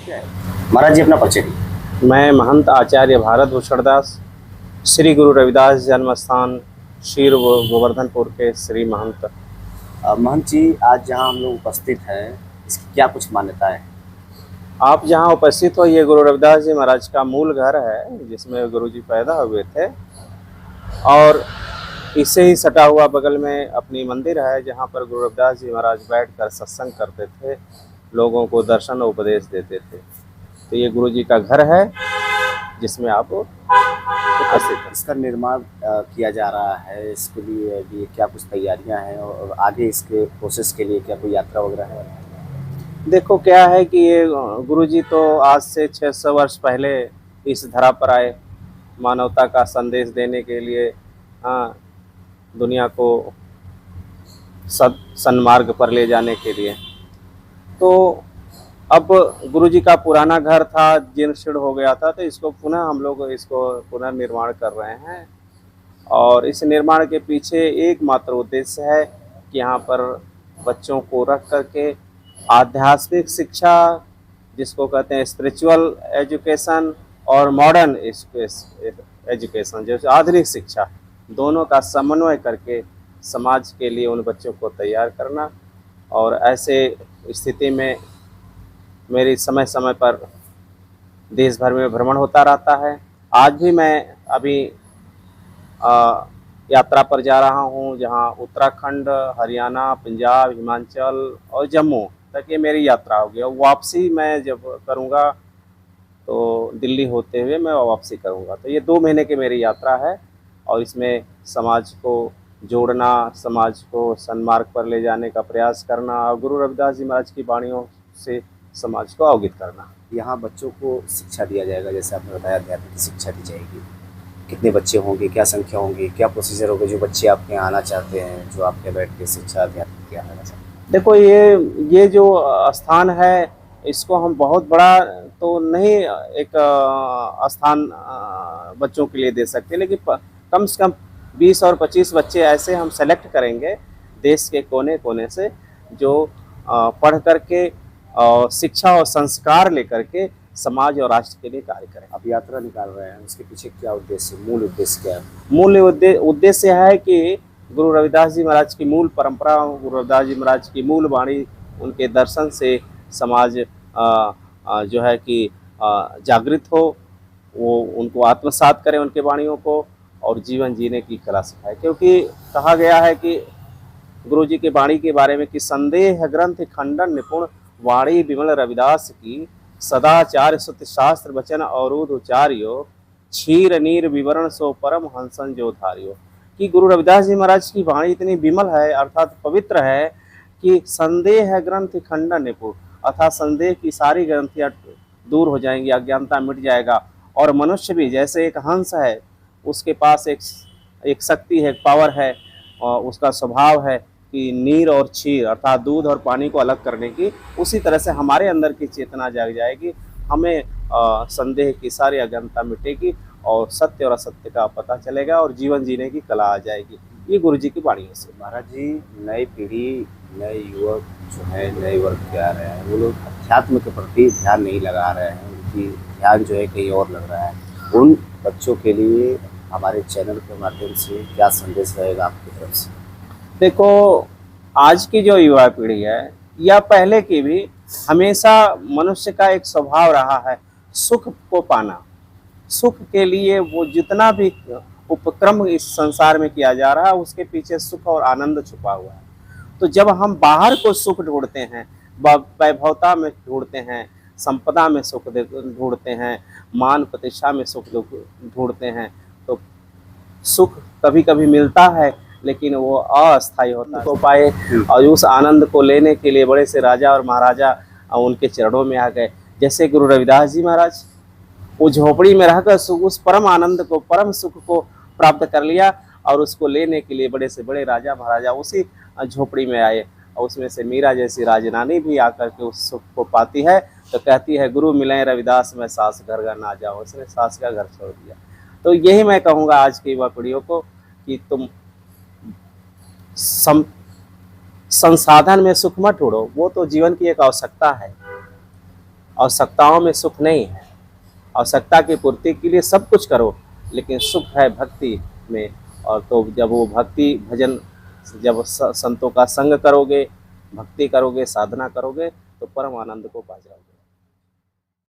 क्या है? महाराज जी अपना परिचय दीजिए। मैं महंत आचार्य भारत भूषण दास, श्री गुरु रविदास जन्म स्थान शीर गोवर्धनपुर के श्री महंत। महंत जी, आज जहाँ हम लोग उपस्थित हैं, इसकी क्या कुछ मान्यता है? आप जहाँ उपस्थित हो, ये गुरु रविदास जी महाराज का मूल घर है, जिसमें गुरु जी पैदा हुए थे। और इससे ही सटा हुआ बगल में अपनी मंदिर है, जहाँ पर गुरु रविदास जी महाराज बैठकर सत्संग करते थे, लोगों को दर्शन उपदेश देते थे। तो ये गुरु जी का घर है, जिसमें आप उपस्थित हैं। इसका निर्माण किया जा रहा है, इसके लिए भी क्या कुछ तैयारियां हैं और आगे इसके प्रोसेस के लिए क्या कोई यात्रा वगैरह है? देखो, क्या है कि ये गुरुजी तो आज से 600 वर्ष पहले इस धरा पर आए, मानवता का संदेश देने के लिए। हाँ, दुनिया को सन्मार्ग पर ले जाने के लिए। तो अब गुरुजी का पुराना घर था, जीर्ण शीर्ण हो गया था, तो इसको पुनः हम लोग इसको पुनर्निर्माण कर रहे हैं। और इस निर्माण के पीछे एकमात्र उद्देश्य है कि यहाँ पर बच्चों को रख करके आध्यात्मिक शिक्षा, जिसको कहते हैं स्पिरिचुअल एजुकेशन, और मॉडर्न एजुकेशन, जैसे आधुनिक शिक्षा, दोनों का समन्वय करके समाज के लिए उन बच्चों को तैयार करना। और ऐसे स्थिति में मेरी समय समय पर देश भर में भ्रमण होता रहता है। आज भी मैं अभी यात्रा पर जा रहा हूँ, जहाँ उत्तराखंड, हरियाणा, पंजाब, हिमाचल और जम्मू तक ये मेरी यात्रा होगी। और वापसी मैं जब करूँगा तो दिल्ली होते हुए मैं वापसी करूँगा। तो ये 2 महीने की मेरी यात्रा है, और इसमें समाज को जोड़ना, समाज को सन्मार्ग पर ले जाने का प्रयास करना, और गुरु रविदास जी महाराज की वाणियों से समाज को अवगत करना। यहाँ बच्चों को शिक्षा दिया जाएगा, जैसे आपने बताया अध्यात्मिक शिक्षा दी जाएगी। कितने बच्चे होंगे, क्या संख्या होंगी, क्या प्रोसीजर होगा जो बच्चे आपके यहाँ आना चाहते हैं, जो आपके बैठ के शिक्षा अध्यात्म क्या आना चाहते हैं? देखो, ये जो स्थान है, इसको हम बहुत बड़ा तो नहीं एक स्थान बच्चों के लिए दे सकते, लेकिन कम से कम 20 और 25 बच्चे ऐसे हम सेलेक्ट करेंगे देश के कोने कोने से, जो पढ़ करके शिक्षा और संस्कार लेकर के समाज और राष्ट्र के लिए कार्य करें। आप यात्रा निकाल रहे हैं, उसके पीछे क्या उद्देश्य, मूल उद्देश्य क्या है? मूल उद्देश्य है कि गुरु रविदास जी महाराज की मूल परंपरा, गुरु रविदास जी महाराज की मूल वाणी, उनके दर्शन से समाज जो है कि जागृत हो, वो उनको आत्मसात करें उनके वाणियों को, और जीवन जीने की कला सिखाए। क्योंकि कहा गया है कि गुरु जी के वाणी के बारे में कि संदेह ग्रंथ खंडन निपुण वाणी विमल रविदास की, सदाचार स्तुति शास्त्र वचन अवरोध उचार्यो, क्षीर नीर विवरण सो परम हंसन जो धारियो। कि गुरु रविदास जी महाराज की वाणी इतनी विमल है, अर्थात पवित्र है, कि संदेह ग्रंथ खंडन निपुण, अर्थात संदेह की सारी ग्रंथियाँ दूर हो जाएंगी, अज्ञानता मिट जाएगा। और मनुष्य भी जैसे एक हंस है, उसके पास एक शक्ति है, एक पावर है, और उसका स्वभाव है कि नीर और क्षीर अर्थात दूध और पानी को अलग करने की, उसी तरह से हमारे अंदर की चेतना जाग जाएगी, हमें संदेह की सारी अज्ञानता मिटेगी, और सत्य और असत्य का पता चलेगा, और जीवन जीने की कला आ जाएगी। ये गुरु जी की वाणियों से। महाराज जी, नई पीढ़ी, नए युवक जो है, नए वर्ग के आ रहे हैं, वो लोग अध्यात्म के प्रति ध्यान नहीं लगा रहे हैं, उनकी ध्यान जो है कहीं और लग रहा है। उन बच्चों के लिए हमारे चैनल के माध्यम से क्या संदेश रहेगा आपकी तरफ से? देखो, आज की जो युवा पीढ़ी है, या पहले की भी, हमेशा मनुष्य का एक स्वभाव रहा है सुख को पाना। सुख के लिए वो जितना भी उपक्रम इस संसार में किया जा रहा है, उसके पीछे सुख और आनंद छुपा हुआ है। तो जब हम बाहर को सुख ढूंढते हैं, वैभवता में ढूंढते हैं, संपदा में सुख ढूंढते हैं, मान प्रतिष्ठा में सुख ढूंढते हैं, तो सुख कभी कभी मिलता है, लेकिन वो अस्थायी होता है। पाए, और उस आनंद को लेने के लिए बड़े से राजा और महाराजा उनके चरणों में आ गए। जैसे गुरु रविदास जी महाराज, वो झोपड़ी में रहकर उस परम आनंद को, परम सुख को प्राप्त कर लिया, और उसको लेने के लिए बड़े से बड़े राजा महाराजा उसी झोपड़ी में आए। और उसमें से मीरा जैसी राजरानी भी आकर के उस सुख को पाती है, तो कहती है, गुरु मिले रविदास में सास घर घर ना जाओ। उसने सास का घर छोड़ दिया। तो यही मैं कहूँगा आज की युवा पीढ़ियों को कि तुम संसाधन में सुख मत ढूंढो, वो तो जीवन की एक आवश्यकता है। आवश्यकताओं में सुख नहीं है। आवश्यकता की पूर्ति के लिए सब कुछ करो, लेकिन सुख है भक्ति में। और तो जब वो भक्ति भजन, जब संतों का संग करोगे, भक्ति करोगे, साधना करोगे, तो परम आनंद को पा जाओगे।